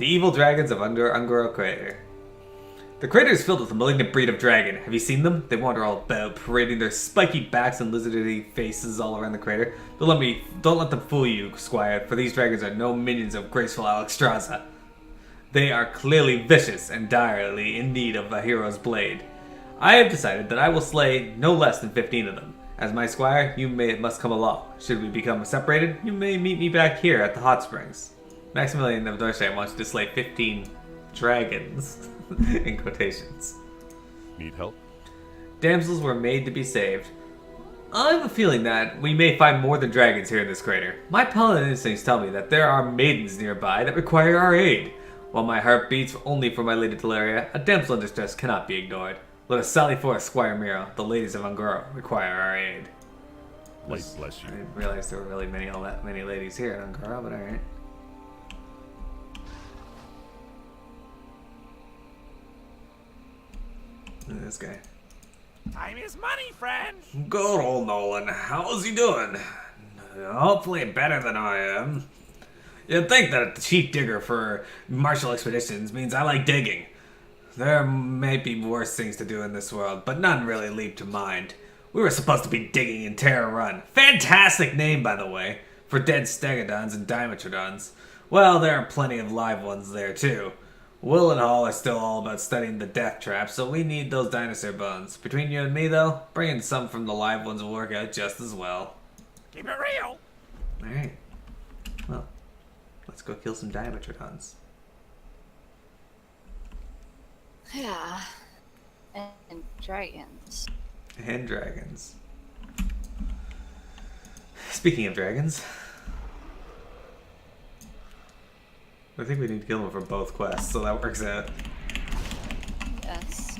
The evil dragons of Ungoro Crater. The crater is filled with a malignant breed of dragon. Have you seen them? They wander all about, parading their spiky backs and lizardy faces all around the crater. Don't let them fool you, Squire, for these dragons are no minions of graceful Alexstrasza. They are clearly vicious and direly in need of a hero's blade. I have decided that I will slay no less than 15 of them. As my squire, must come along. Should we become separated, you may meet me back here at the hot springs. Maximillian of Dorset wants you to slay 15 dragons. In quotations. Need help? Damsels were made to be saved. I have a feeling that we may find more than dragons here in this crater. My paladin instincts tell me that there are maidens nearby that require our aid. While my heart beats only for my lady Teleria, a damsel in distress cannot be ignored. Let us sally forth, Squire Miro. The ladies of Ungoro require our aid. Light bless you. I didn't realize there were really many ladies here in Ungoro, but alright. This guy. Time is money, friend. Good old Nolan. How's he doing? Hopefully better than I am. You'd think that the chief digger for martial expeditions means I like digging. There may be worse things to do in this world, but none really leap to mind. We were supposed to be digging in Terra Run. Fantastic name, by the way, for dead stegodons and dimetrodons. Well, there are plenty of live ones there, too. Will and Hall are still all about studying the death trap, so we need those dinosaur bones. Between you and me, though, bringing some from the live ones will work out just as well. Keep it real. Alright. Well, let's go kill some dimetrodons. Yeah. And dragons. And dragons. Speaking of dragons, I think we need to kill them for both quests, so that works out. Yes.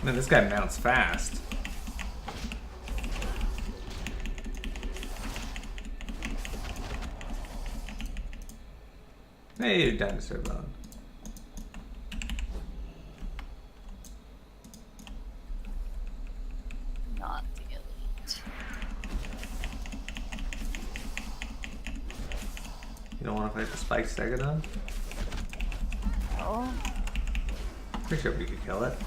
Man, this guy mounts fast. Hey, dinosaur bone. Not the elite. You don't want to fight the spiked stegodon? Oh. Pretty sure we could kill it.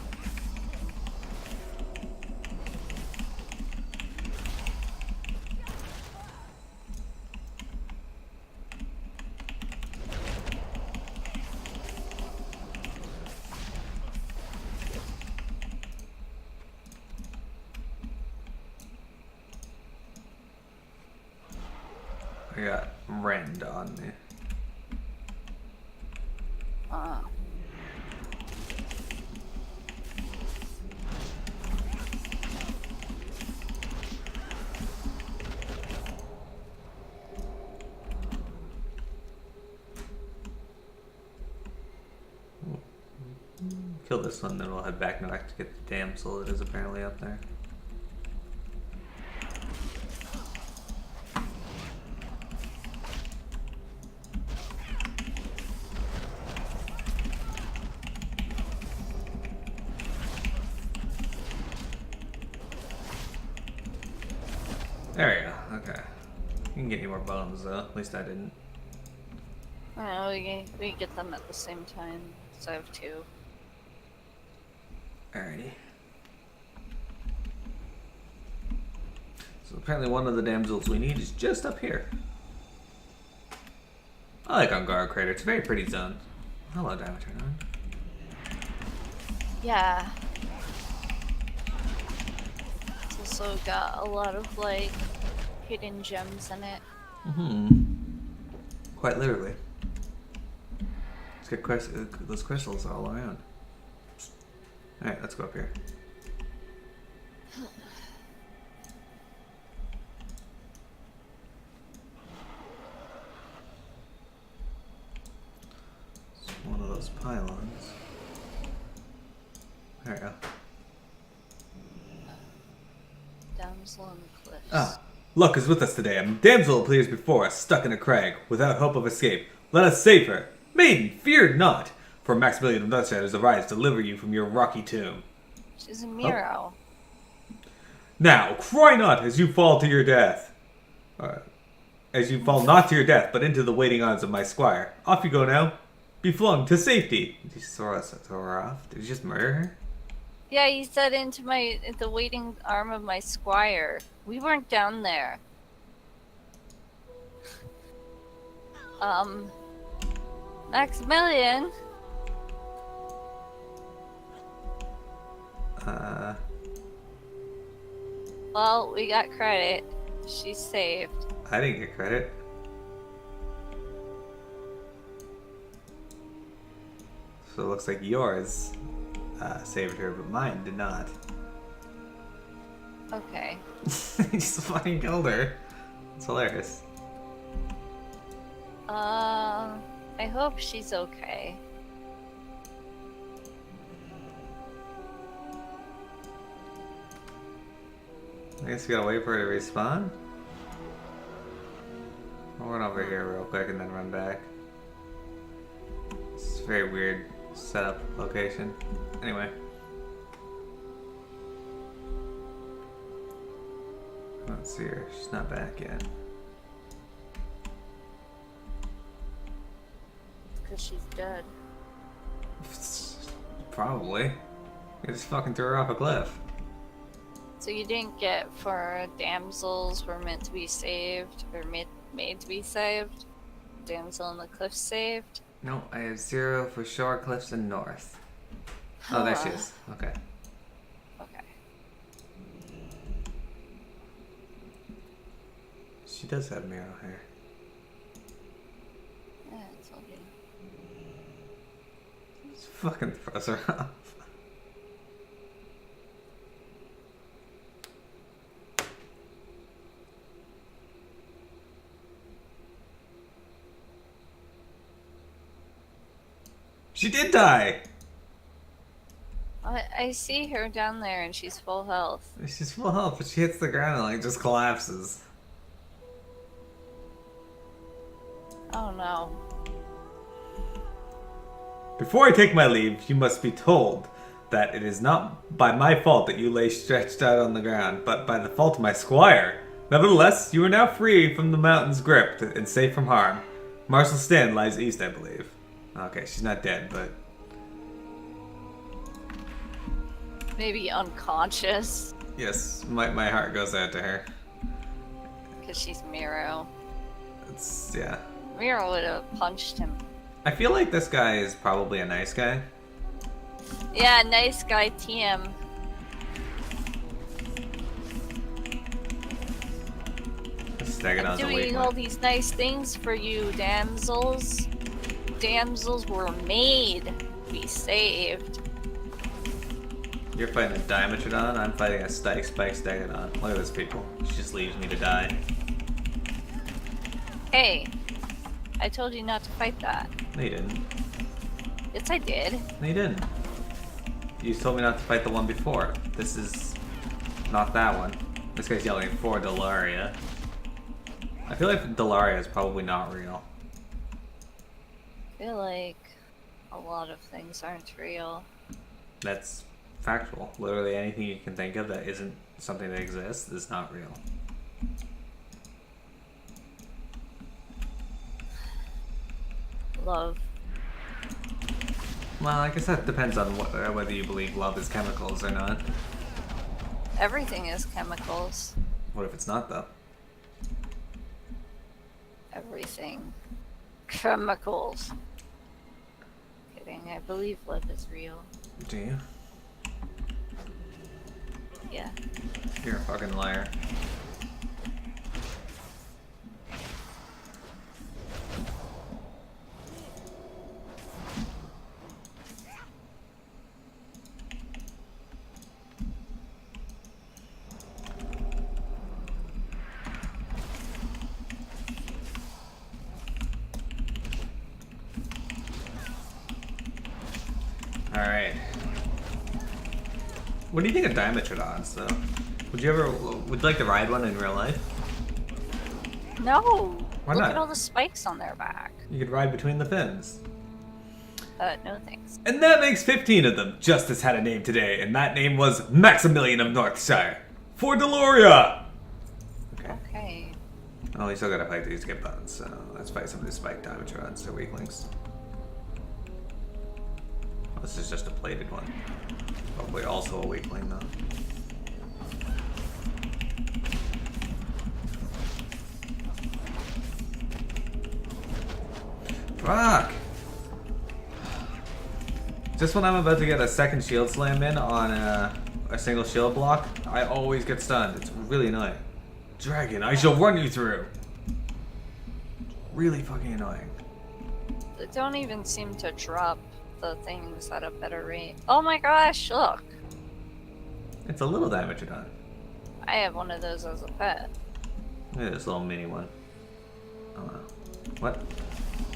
I got Rend on me. Kill this one, then we'll head back north to get the damsel that is apparently up there. There we go, okay. You can get any more bones though, at least I didn't. Well, we get them at the same time, so I have two. Alrighty. So apparently one of the damsels we need is just up here. I like Ungaro Crater, it's a very pretty zone. Hello, Dimetrodon. Yeah. It's also got a lot of, like, hidden gems in it. Quite literally. Let's get those crystals all around. Alright, let's go up here. It's one of those pylons. There we go. Damsel on the cliffs. Ah, luck is with us today. A damsel appears before us, stuck in a crag, without hope of escape. Let us save her. Maiden, fear not, for Maximillian of Nutshad has arrived to deliver you from your rocky tomb. She's a Miro. Now, cry not as you fall to your death. As you fall not to your death, but into the waiting arms of my squire. Off you go now. Be flung to safety. Did you throw her off? Did you just murder her? Yeah, he said into the waiting arm of my squire. We weren't down there. Maximillian. Well, we got credit. She's saved. I didn't get credit. So it looks like yours saved her, but mine did not. Okay. He just fucking killed her. It's hilarious. I hope she's okay. I guess you gotta wait for her to respawn. I'll run over here real quick and then run back. It's a very weird setup location. Anyway. Let's see her. She's not back yet. Because she's dead. Probably. You just fucking threw her off a cliff. So you didn't get for damsels were meant to be saved, or made to be saved? Damsel in the cliff saved? No, I have 0 for shore, cliffs, and north. Oh, there she is. Okay. Okay. She does have Mero hair. Yeah, I told you. Just fucking throws her off. She did die! I see her down there and she's full health. She's full health, but she hits the ground and like just collapses. Oh no. Before I take my leave, you must be told that it is not by my fault that you lay stretched out on the ground, but by the fault of my squire. Nevertheless, you are now free from the mountain's grip and safe from harm. Marshal Stand lies east, I believe. Okay, she's not dead, but... Maybe unconscious. Yes, my heart goes out to her. Because she's Mero. It's, yeah. Mero would have punched him. I feel like this guy is probably a nice guy. Yeah, nice guy TM. I'm doing all these nice things for you, damsels. Damsels were made to be saved. You're fighting a Dimetrodon, I'm fighting a Spike Stegodon. Look at those people. She just leaves me to die. Hey, I told you not to fight that. No, you didn't. Yes, I did. No, you didn't. You told me not to fight the one before. This is not that one. This guy's yelling for Delaria. I feel like Delaria is probably not real. I feel like a lot of things aren't real. That's factual. Literally anything you can think of that isn't something that exists is not real. Love. Well, I guess that depends on whether you believe love is chemicals or not. Everything is chemicals. What if it's not, though? Everything. Chemicals. Kidding, I believe love is real. Do you? Yeah. You're a fucking liar. Alright. What do you think of Dimetrodons, though? Would you like to ride one in real life? No! Why Look not? at all the spikes on their back. You could ride between the fins. No thanks. And that makes 15 of them. Justice had a name today, and that name was Maximillian of Northshire. For Deloria! Okay. Okay. Oh, we still gotta fight these get buttons, so let's fight some of these spike damage rods. They're weaklings. This is just a plated one. Probably also a weakling, though. Fuck! Just when I'm about to get a second shield slam in on a single shield block, I always get stunned. It's really annoying. Dragon, I shall run you through! Really fucking annoying. They don't even seem to drop the things at a better rate. Oh my gosh, look! It's a little damage done. I have one of those as a pet. Look at this little mini one. Oh wow. What?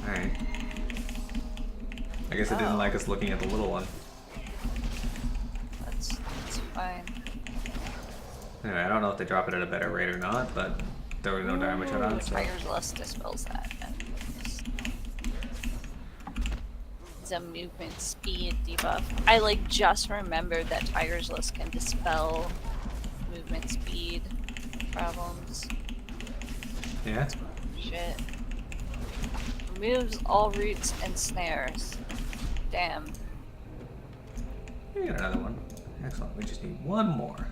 Alright. I guess it didn't like us looking at the little one. That's fine. Anyway, I don't know if they drop it at a better rate or not, but there was no damage on it. So. Tiger's Lust dispels that. It's a movement speed debuff. I like just remembered that Tiger's Lust can dispel movement speed problems. Yeah? Shit. Removes all roots and snares. Damn. We got another one. Excellent. We just need one more.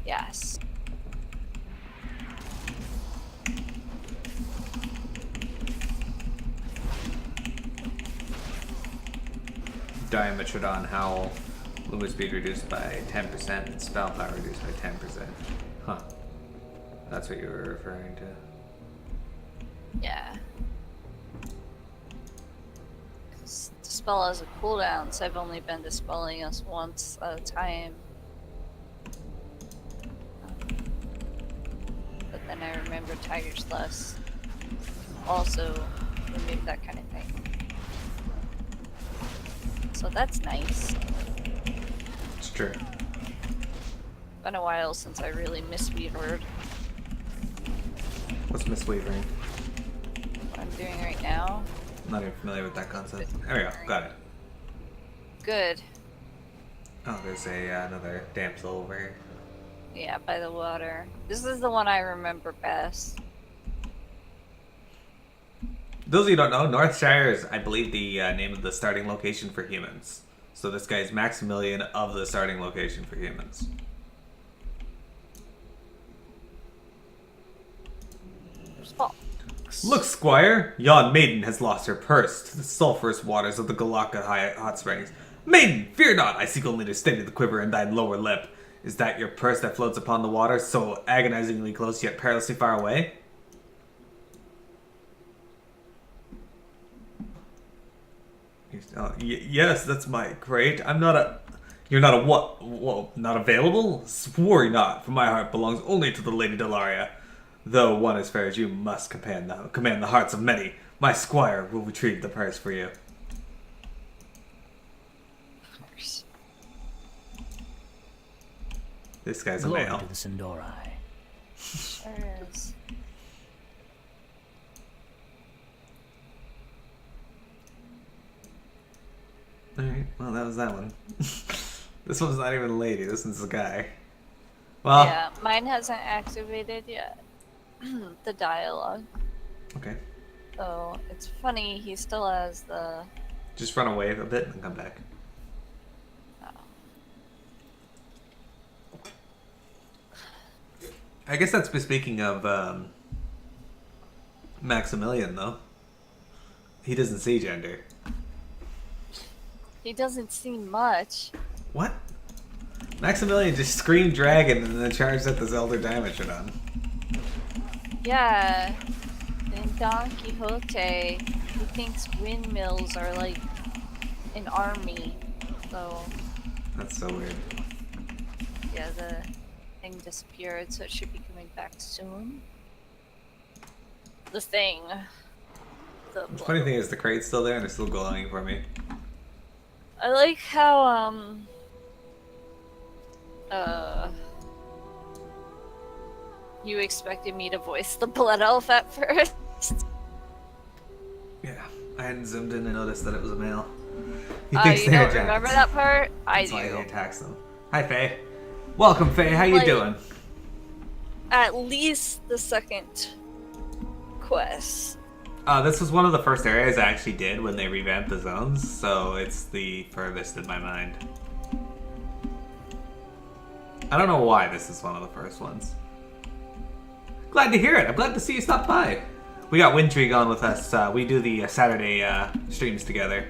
Yes. Diametrodon Howl. Movement speed reduced by 10%. And spell power reduced by 10%. Huh. That's what you were referring to. Yeah. Dispel has a cooldown, so I've only been dispelling us once at a time. But then I remember Tiger's Lust also remove that kind of thing. So that's nice. It's true. Been a while since I really misweavered What's misweavering? what I'm doing right now. I'm not even familiar with that concept. There we go. Got it. Good. Oh, there's another damsel over here. Yeah, by the water. This is the one I remember best. Those of you who don't know, Northshire is, I believe, the name of the starting location for humans. So this guy is Maximillian of the starting location for humans. Fox. Look, Squire! Yon maiden has lost her purse to the sulphurous waters of the Galaka hot springs. Maiden, fear not! I seek only to steady the quiver in thine lower lip. Is that your purse that floats upon the water, so agonizingly close yet perilously far away? Yes, that's my crate. I'm not a... You're not a what? Whoa, not available? Worry not, for my heart belongs only to the Lady Delaria. Though one as fair as you must command the hearts of many, my squire will retrieve the purse for you. Of course. This guy's a Glory male. to the Sindori. Sure is. Alright, well that was that one. This one's not even a lady, this one's a guy. Well, Yeah, mine hasn't activated yet. The dialogue. okay. So it's funny, he still has the. Just run away a bit and come back. Oh. I guess that's speaking of Maximillian, though. He doesn't see gender. He doesn't see much. What? Maximillian just screamed dragon and then charged at this elder Diamondron. Yeah. In Don Quixote, he thinks windmills are like an army. So, That's so weird. yeah, the thing disappeared, so it should be coming back soon. The thing. The The funny thing is the crate's still there and it's still glowing for me. I like how, you expected me to voice the blood elf at first. Yeah, I hadn't zoomed in and noticed that it was a male. He You they're don't remember giants. that part? I That's why he do. attacks them. Hi, Faye. Welcome, Faye. How you Like- doing? At least the second quest. This was one of the first areas I actually did when they revamped the zones, so it's the furthest in my mind. I don't know why this is one of the first ones. Glad to hear it. I'm glad to see you stop by. We got Windtree on with us. We do the Saturday streams together.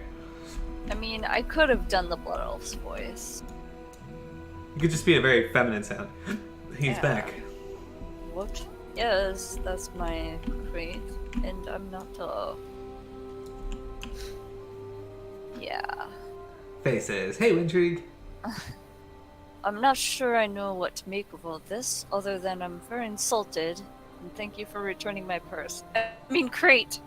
I mean, I could have done the Blood Elf's voice. You could just be a very feminine sound. He's Yeah. back. What? Yes, that's my crate, and I'm not Yeah. Faye says, "Hey, Windtree." I'm not sure I know what to make of all this, other than I'm very insulted, and thank you for returning my purse. I mean, crate!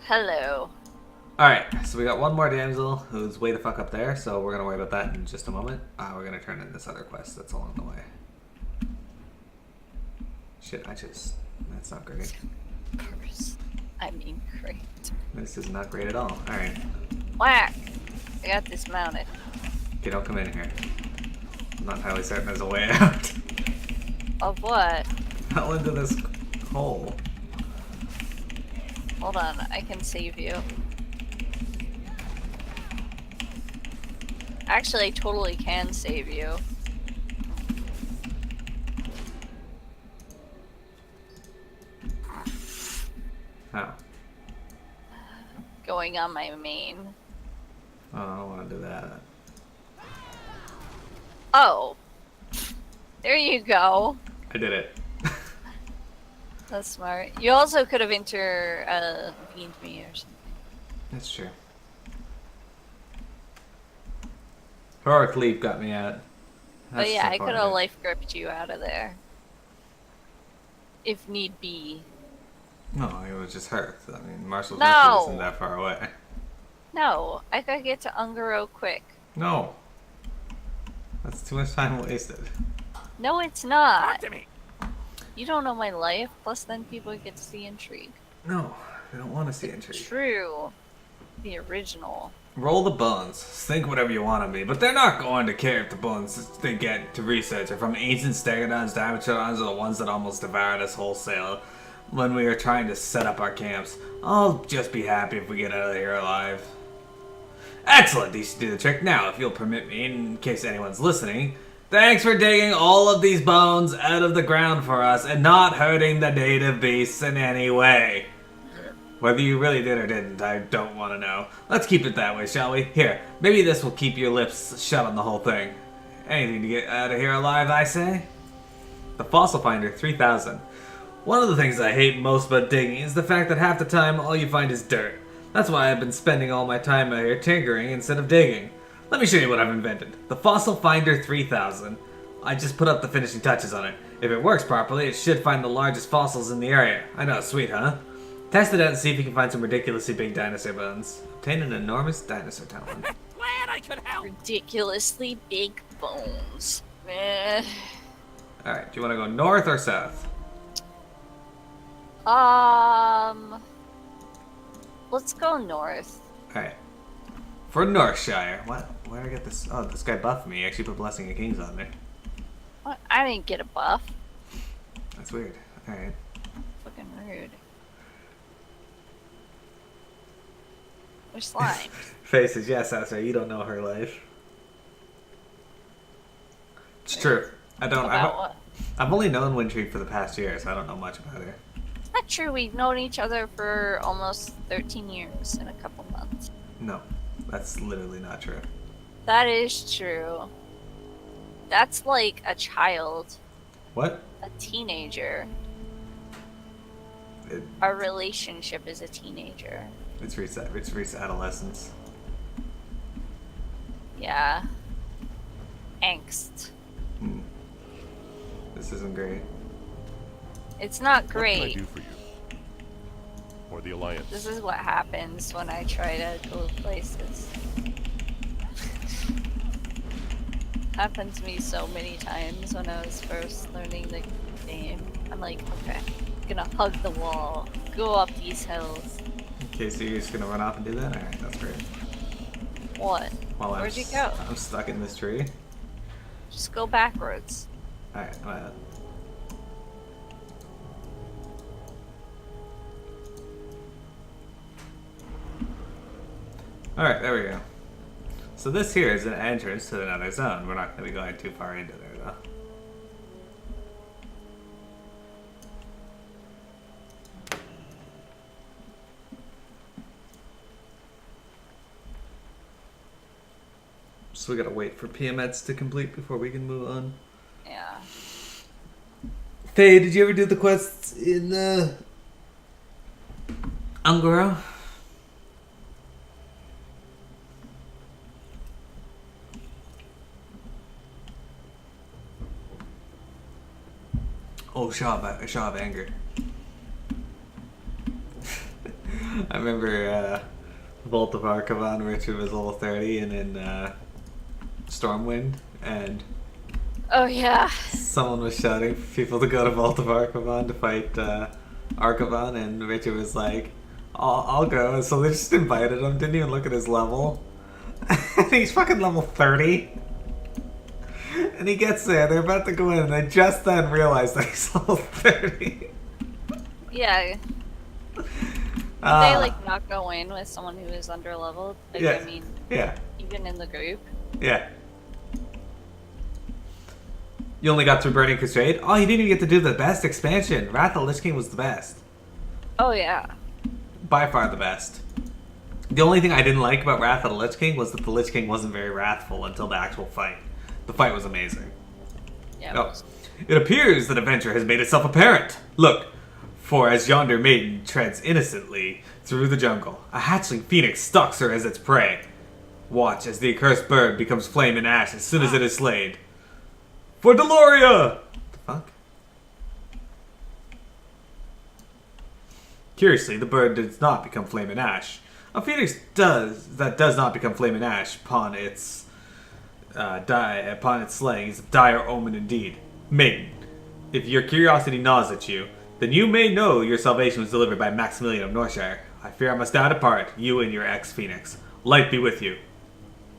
Hello. Alright, so we got one more damsel who's way the fuck up there, so we're gonna worry about that in just a moment. We're gonna turn in this other quest that's along the way. Shit, that's not great. Purse. I mean, crate. This is not great at all. Alright. Whack! I got dismounted. Okay, don't come in here. I'm not entirely certain there's a way out. Of what? Fell into this hole. Hold on, I can save you. Actually, I totally can save you. How? Going on my main. Oh, I don't want to do that. Oh! There you go. I did it. That's smart. You also could have intervened me or something. That's true. Heroic Leap got me out. But yeah, I could have like. life gripped you out of there. If need be. No, it was just her. I mean, Marshall's No. Mercy isn't that far away. No, I could get to Ungaro quick. No. That's too much time wasted. No, it's Talk not. to me. You don't know my life, plus then people get to see intrigue. No, I don't want to see intrigue. True. The original. Roll the bones. Think whatever you want of me, but they're not going to care if the bones they get to research are from ancient stegodons, dimetrodons, or the ones that almost devoured us wholesale when we were trying to set up our camps. I'll just be happy if we get out of here alive. Excellent! These should do the trick. Now, if you'll permit me, in case anyone's listening, thanks for digging all of these bones out of the ground for us and not hurting the native beasts in any way. Whether you really did or didn't, I don't want to know. Let's keep it that way, shall we? Here, maybe this will keep your lips shut on the whole thing. Anything to get out of here alive, I say? The Fossil Finder 3000. One of the things I hate most about digging is the fact that half the time all you find is dirt. That's why I've been spending all my time out here tinkering instead of digging. Let me show you what I've invented. The Fossil Finder 3000. I just put up the finishing touches on it. If it works properly, it should find the largest fossils in the area. I know, sweet, huh? Test it out and see if you can find some ridiculously big dinosaur bones. Obtain an enormous dinosaur talon. Glad I could help. Ridiculously big bones. Alright, do you want to go north or south? Let's go north. Alright. For Northshire. What? Where did I get this? Oh, this guy buffed me. He actually put Blessing of Kings on me. What? I didn't get a buff. That's weird. Alright. Fucking rude. There's slime. Faces, yes, Asa, you don't know her life. It's true. I don't. About what? I've only known Windtree for the past year, so I don't know much about her. It's not true. We've known each other for almost 13 years in a couple months. No, that's literally not true. That is true. That's like a child, What? a teenager. It, Our relationship is a teenager. it's reached adolescence. Yeah. Angst. Hmm. This isn't great. It's not What can I great. do for you? Or the Alliance? This is what happens when I try to go places. Happened to me so many times when I was first learning the game. I'm like, okay, I'm gonna hug the wall, go up these hills. Okay, so you're just gonna run off and do that? Alright, that's great. What? Well, Where'd you go? I'm stuck in this tree. Just go backwards. Alright, Alright, there we go. So this here is an entrance to another zone. We're not going to be going too far into there, though. So we gotta wait for PMEDs to complete before we can move on. Yeah. Faye, did you ever do the quests in Angora? Oh, Shaw of Anger. I remember Vault of Arcavan, Richard was level 30, and in Stormwind, and Oh yeah. someone was shouting for people to go to Vault of Arcavan to fight Arcavan, and Richard was like, I'll go. And so they just invited him, didn't even look at his level. And he's fucking level 30. And he gets there, they're about to go in, and they just then realize that he's level 30. Yeah. Would they like not go in with someone who is under leveled? Like, Yeah. I mean, Yeah, even in the group. yeah. You only got through Burning Crusade? Oh, you didn't even get to do the best expansion. Wrath of the Lich King was the best. Oh yeah. By far the best. The only thing I didn't like about Wrath of the Lich King was that the Lich King wasn't very wrathful until the actual fight. The fight was amazing. Yeah. No. It appears that adventure has made itself apparent. Look, for as yonder maiden treads innocently through the jungle, a hatchling phoenix stalks her as its prey. Watch as the accursed bird becomes flame and ash as soon as it is slain. For Deloria! The fuck? Curiously, the bird does not become flame and ash. A phoenix does not become flame and ash upon its slaying is a dire omen indeed. Maiden, if your curiosity gnaws at you, then you may know your salvation was delivered by Maximillian of Northshire. I fear I must now depart, you and your ex-phoenix. Light be with you.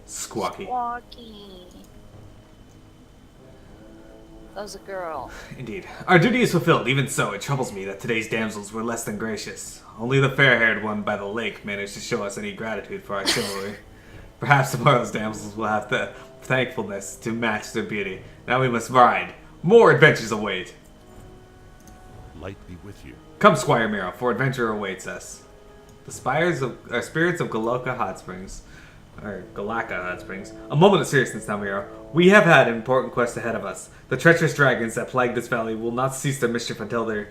Squawky. Squawky. That was a girl. Indeed. Our duty is fulfilled. Even so, it troubles me that today's damsels were less than gracious. Only the fair-haired one by the lake managed to show us any gratitude for our chivalry. Perhaps tomorrow's damsels will have the thankfulness to match their beauty. Now we must ride. More adventures await. Light be with you. Come, Squire Miro, for adventure awaits us. The spirits of Galaka Hot Springs. Or Galaka Hot Springs. A moment of seriousness now, Miro. We have had an important quest ahead of us. The treacherous dragons that plague this valley will not cease their mischief until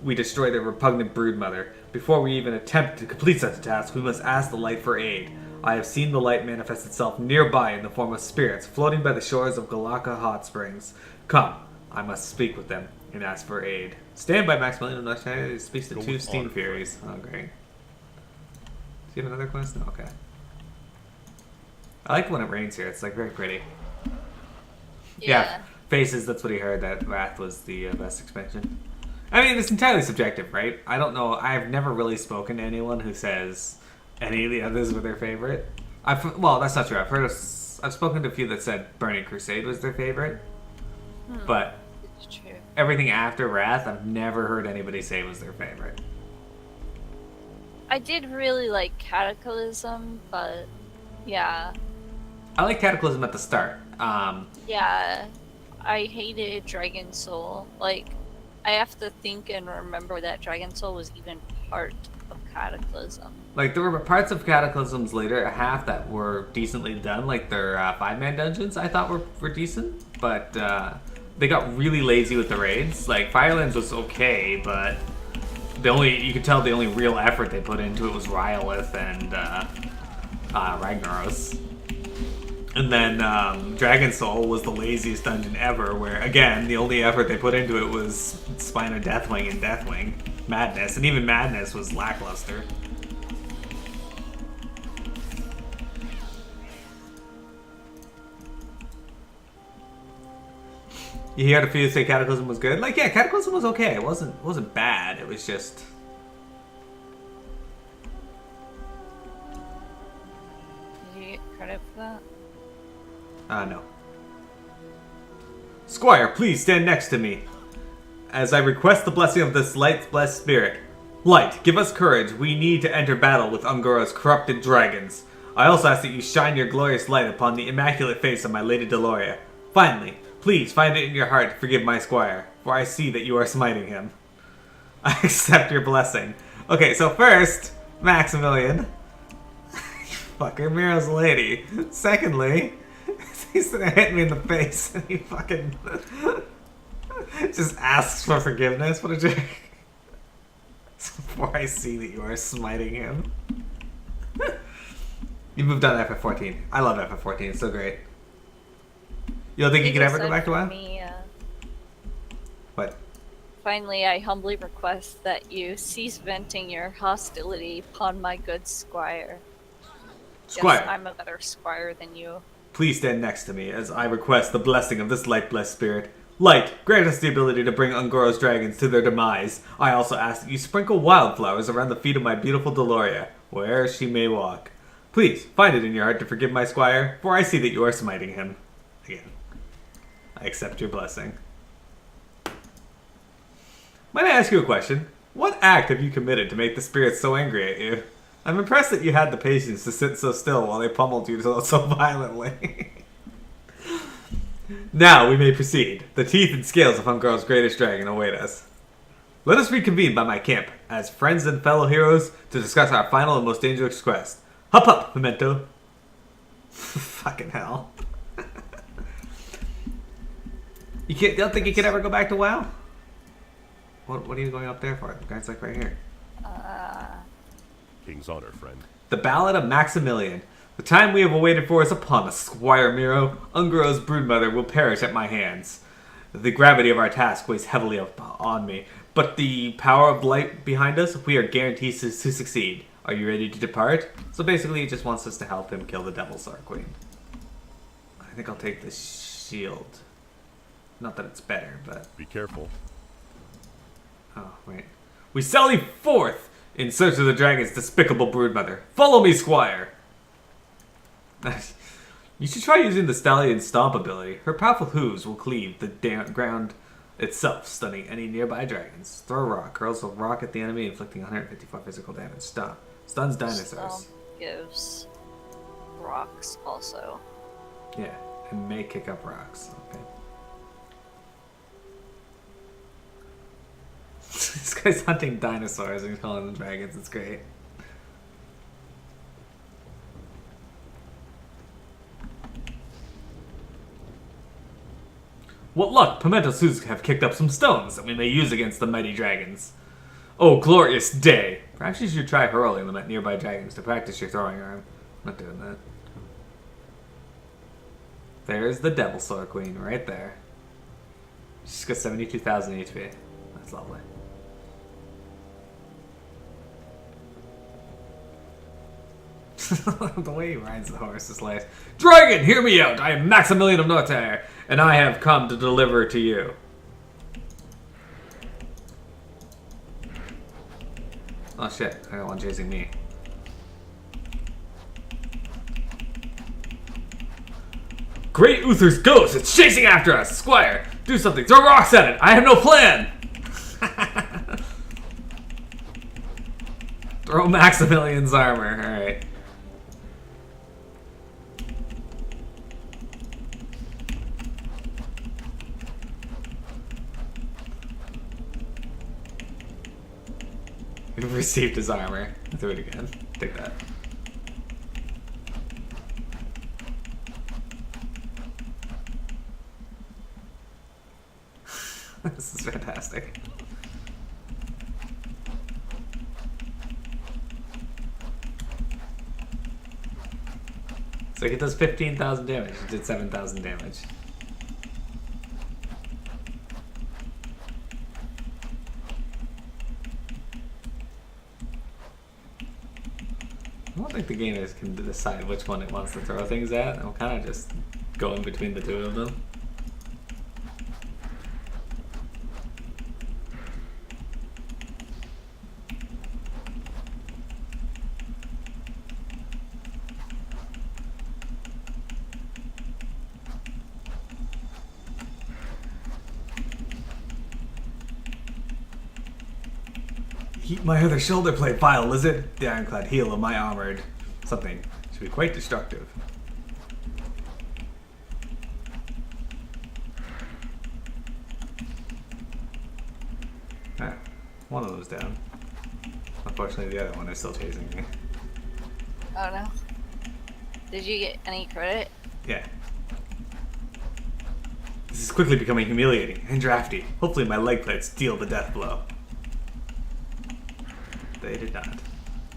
we destroy their repugnant broodmother. Before we even attempt to complete such a task, we must ask the light for aid. I have seen the light manifest itself nearby in the form of spirits floating by the shores of Galaka Hot Springs. Come, I must speak with them and ask for aid. Stand by, Maximillian. It speaks to two Steam Furies. Oh, great. Do you have another quest? No, okay. I like when it rains here. It's like very pretty. Yeah. Faces, that's what he heard, that Wrath was the best expansion. I mean, it's entirely subjective, right? I don't know. I've never really spoken to anyone who says any of the others were their favorite. Well, that's not true. I've spoken to a few that said Burning Crusade was their favorite. But It's true. everything after Wrath, I've never heard anybody say was their favorite. I did really like Cataclysm, but yeah. I like Cataclysm at the start. Yeah. I hated Dragon Soul. Like, I have to think and remember that Dragon Soul was even part of Cataclysm. Like, there were parts of Cataclysm's later half that were decently done, like their 5-man dungeons I thought were decent, but they got really lazy with the raids. Like, Firelands was okay, but you could tell the only real effort they put into it was Rylith and Ragnaros. And then Dragon Soul was the laziest dungeon ever, where, again, the only effort they put into it was Spine of Deathwing and Deathwing. Madness, and even Madness was lackluster. You heard a few say Cataclysm was good? Like, yeah, Cataclysm was okay. It wasn't bad. It was just... credit for that? No. Squire, please stand next to me, as I request the blessing of this light's blessed spirit. Light, give us courage. We need to enter battle with Un'Goro's corrupted dragons. I also ask that you shine your glorious light upon the immaculate face of my Lady Deloria. Finally, please find it in your heart to forgive my squire, for I see that you are smiting him. I accept your blessing. Okay, so first, Maximillian. Fucker, Mearo's lady. Secondly, he's gonna hit me in the face and he fucking just asks for forgiveness. What a jerk. Before I see that you are smiting him. You moved on to FF14. I love FF14, it's so great. You don't think you could ever go back to WoW? What? Finally, I humbly request that you cease venting your hostility upon my good squire. Squire. Yes, I'm a better squire than you. Please stand next to me as I request the blessing of this light-blessed spirit. Light, grant us the ability to bring Un'Goro's dragons to their demise. I also ask that you sprinkle wildflowers around the feet of my beautiful Deloria, where'er she may walk. Please, find it in your heart to forgive my squire, for I see that you are smiting him. Again, I accept your blessing. Might I ask you a question? What act have you committed to make the spirits so angry at you? I'm impressed that you had the patience to sit so still while they pummeled you so violently. Now we may proceed. The teeth and scales of Un'Goro's greatest dragon await us. Let us reconvene by my camp, as friends and fellow heroes, to discuss our final and most dangerous quest. Hup hup, Memento. Fucking hell. You don't think you could ever go back to WoW? What are you going up there for? The guy's like right here. King's honor, friend. The Ballad of Maximillian. The time we have awaited for is upon us, Squire Mearo. Un'Goro's broodmother will perish at my hands. The gravity of our task weighs heavily on me, but the power of light behind us, we are guaranteed to succeed. Are you ready to depart? So basically, he just wants us to help him kill the Devil Star Queen. I think I'll take the shield. Not that it's better, but... Be careful. Oh, wait. We sally forth in search of the dragon's despicable broodmother. Follow me, Squire! You should try using the Stallion Stomp ability. Her powerful hooves will cleave the ground itself, stunning any nearby dragons. Throw a rock. Hurls a rock at the enemy, inflicting 154 physical damage. Stomp. Stuns dinosaurs. Stomp gives rocks also. Yeah, and may kick up rocks. Okay. This guy's hunting dinosaurs and calling them dragons. It's great. What luck! Pimento's hooves have kicked up some stones that we may use against the mighty dragons. Oh, glorious day! Perhaps you should try hurling them at nearby dragons to practice your throwing arm. I'm not doing that. There's the Devil Star Queen right there. She's got 72,000 HP. That's lovely. The way he rides the horse is like, Dragon, hear me out! I am Maximillian of Nortair, and I have come to deliver to you. Oh shit, I got one chasing me. Great Uther's ghost! It's chasing after us! Squire, do something! Throw rocks at it! I have no plan! Throw Maximilian's armor, alright. We've received his armor. Do it again. Take that. This is fantastic. So he does 15,000 damage. He did 7,000 damage. I don't think the game can decide which one it wants to throw things at. I'm kind of just going between the two of them. Keep my other shoulder plate, vile lizard. The ironclad heel of my armored something should be quite destructive. Ah, one of them's down. Unfortunately, the other one is still chasing me. Oh no. Did you get any credit? Yeah. This is quickly becoming humiliating and drafty. Hopefully my leg plates deal the death blow. They did not.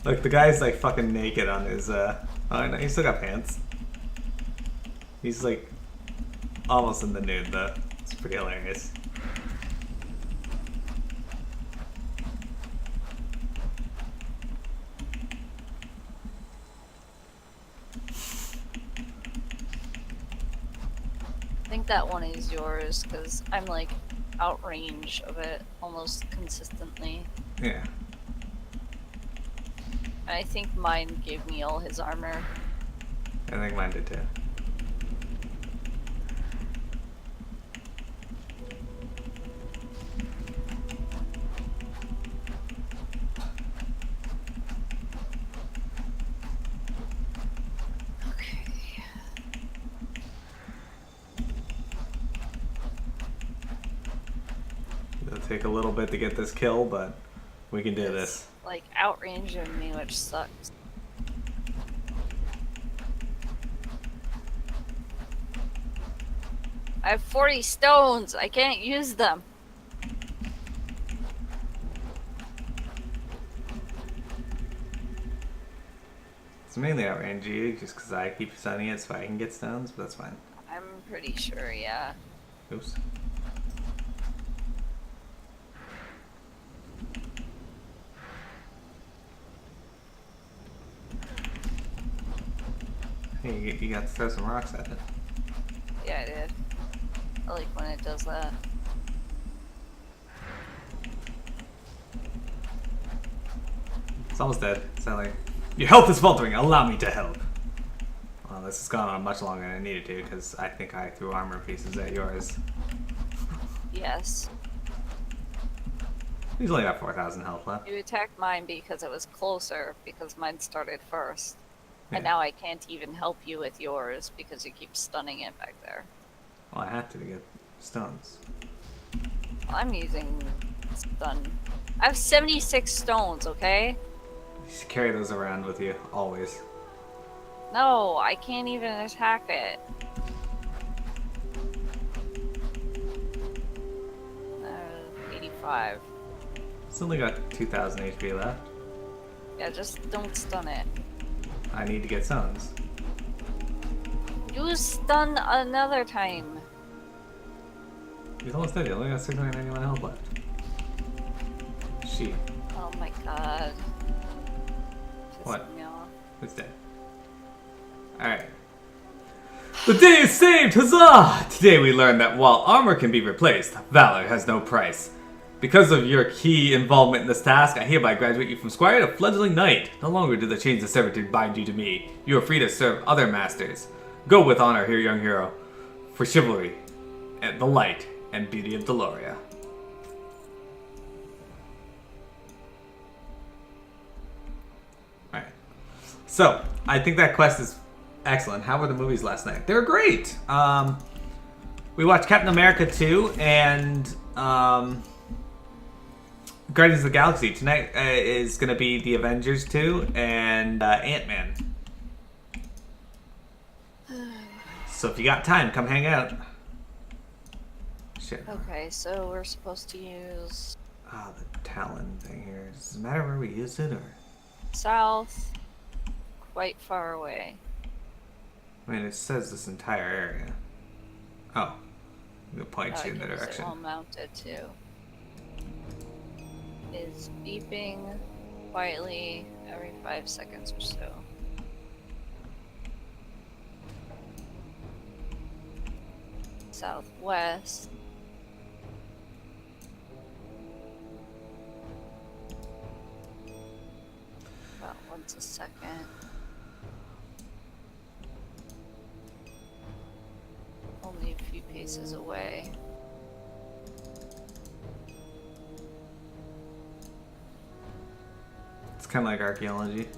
Look, the guy's like fucking naked on his, oh no, he's still got pants. He's like almost in the nude though. It's pretty hilarious. I think that one is yours because I'm like outrange of it almost consistently. Yeah. I think mine gave me all his armor. I think mine did too. Okay. It'll take a little bit to get this kill, but we can do this. Like outranging me, which sucks. I have 40 stones. I can't use them. It's mainly outrange you, just because I keep stunning it so I can get stones, but that's fine. I'm pretty sure, yeah. Oops. Hey, you got to throw some rocks at it. Yeah, I did. I like when it does that. It's almost dead. It's not like, your health is faltering, allow me to help. Well, this has gone on much longer than it needed to, because I think I threw armor pieces at yours. Yes. He's only got 4,000 health left. You attacked mine because it was closer, because mine started first. Yeah. And now I can't even help you with yours because you keep stunning it back there. Well, I have to get stones. Well, I'm using stun. I have 76 stones, okay? You should carry those around with you, always. No, I can't even attack it. 85. It's only got 2,000 HP left. Yeah, just don't stun it. I need to get stones. Use stun another time. He's almost dead. He only got 691 health left. Sheep. Oh my god. What? Pissing me off. It's dead. Alright. The day is saved! Huzzah! Today we learned that while armor can be replaced, valor has no price. Because of your key involvement in this task, I hereby graduate you from squire to fledgling knight. No longer do the chains of servitude bind you to me. You are free to serve other masters. Go with honor here, young hero, for chivalry, and the light and beauty of Deloria. Alright. So, I think that quest is excellent. How were the movies last night? They were great! We watched Captain America 2 and Guardians of the Galaxy. Tonight is going to be the Avengers 2 and Ant-Man. So if you got time, come hang out. Shit. Okay, so we're supposed to use Ah, the Talon thing here. Does it matter where we use it, or? south, quite far away. I mean, it says this entire area. Oh. It points you in the It direction. all mounted too. Is beeping quietly every 5 seconds or so. Southwest. About once a second. Only a few paces away. It's kind of like archaeology.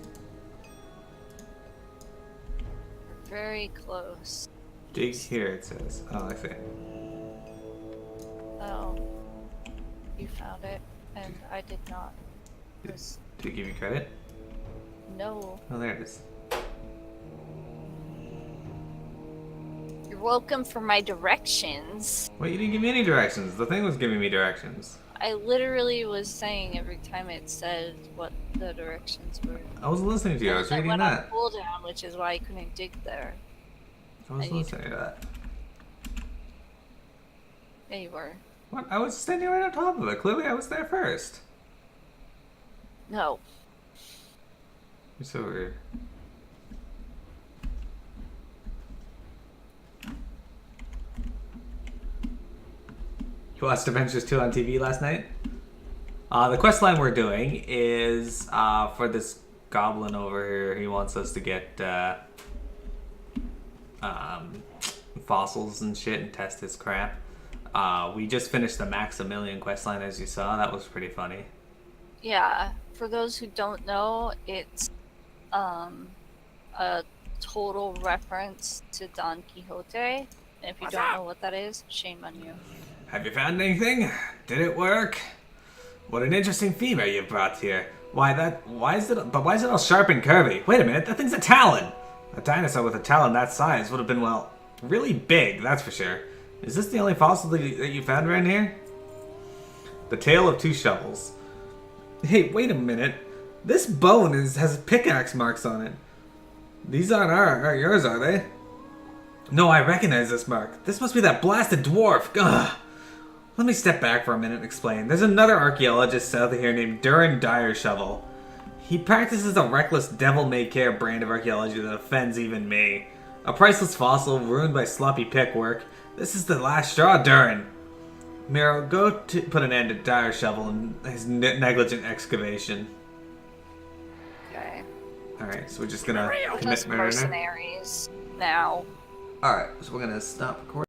Very close. Dig here, it says. Oh, I see. Oh. You found it, and I did not. Was Did it give you credit? no. Oh, there it is. You're welcome for my directions. Wait, you didn't give me any directions. The thing was giving me directions. I literally was saying every time it said what the directions were. I was listening to you. I was I reading went on that. cooldown, which is why I couldn't dig there. I was I need- listening to that. Yeah, you were. What? I was standing right on top of it. Clearly, I was there first. No. You're so weird. You watched Adventures 2 on TV last night? The quest line we're doing is for this goblin over here. He wants us to get fossils and shit and test his crap. We just finished the Maximillian quest line, as you saw. That was pretty funny. Yeah. For those who don't know, it's a total reference to Don Quixote. And if you What's don't up? know what that is, shame on you. Have you found anything? Did it work? What an interesting female you brought here. Why is it all sharp and curvy? Wait a minute, that thing's a talon! A dinosaur with a talon that size would have been, well, really big, that's for sure. Is this the only fossil that you found around here? The tail of two shovels. Hey, wait a minute. This bone has pickaxe marks on it. These aren't yours, are they? No, I recognize this mark. This must be that blasted dwarf. Ugh. Let me step back for a minute and explain. There's another archaeologist south of here named Durin Direshovel. He practices a reckless, devil-may-care brand of archaeology that offends even me. A priceless fossil ruined by sloppy pickwork. This is the last straw, Durin. Miro, go to put an end to Direshovel and his negligent excavation. Okay. Alright, so we're just gonna Real. commit Just murder now? mercenaries now. Alright, so we're gonna stop recording.